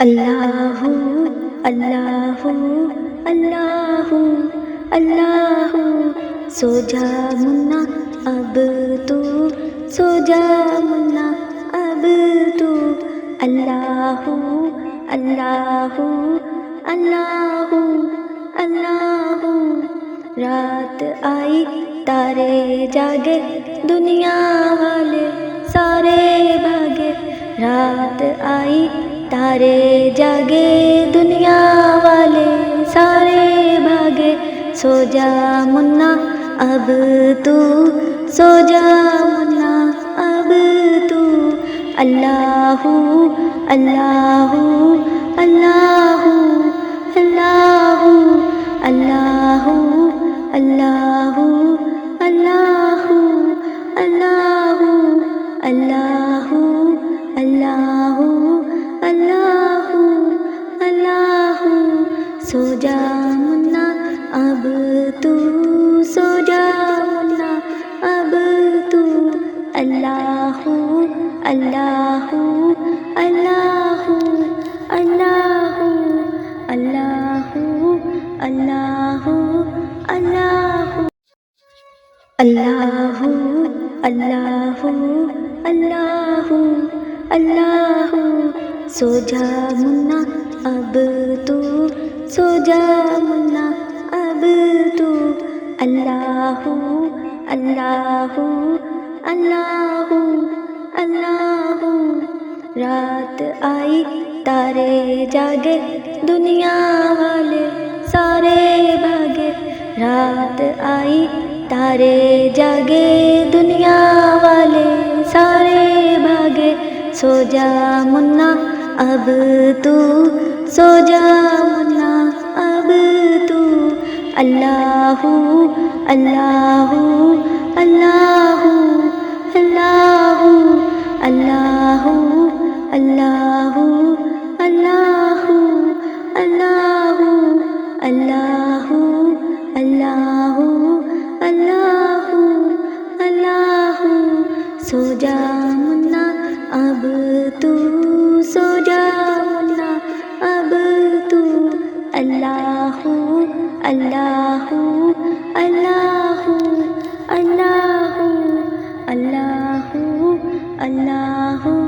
اللہ اللہ اللہ اللہ، سو جا منا اب تو، سو جا منا اب تو، اللہ اللہ اللہ اللہ، رات آئی تارے جاگے دنیا والے سارے بھاگے، رات آئی تارے جاگے دنیا والے سارے بھاگے، سو جا منا اب تو، سو جا منا اب تو، اللہ اللہ اللہ اللہ اللہ اللہ اللہ اللہ اللہ اللہ اللہ اللہ، سو جا منا اب تو، سو جا منا اب تو، اللہ اللہ اللہ اللہ اللہ اللہ اللہ اللہ اللہ اللہ اللہ، سو جا منا اب تو، سو جا منا اب تو، اللہ اللہ اللہ اللہ، رات آئی تارے جاگے دنیا والے سارے بھاگے، رات آئی تارے جاگے دنیا والے سارے بھاگے، سو جا منا اب تو، سو جا منا اب تو، اللہ اللہ اللہ اللہ اللہ اللہ اللہ اللہ اللہ اللہ اللہ اللہ، سو جا منا اب تو، سو جا منا اب تو، اللہ اللہ اللہ اللہ اللہ اللہ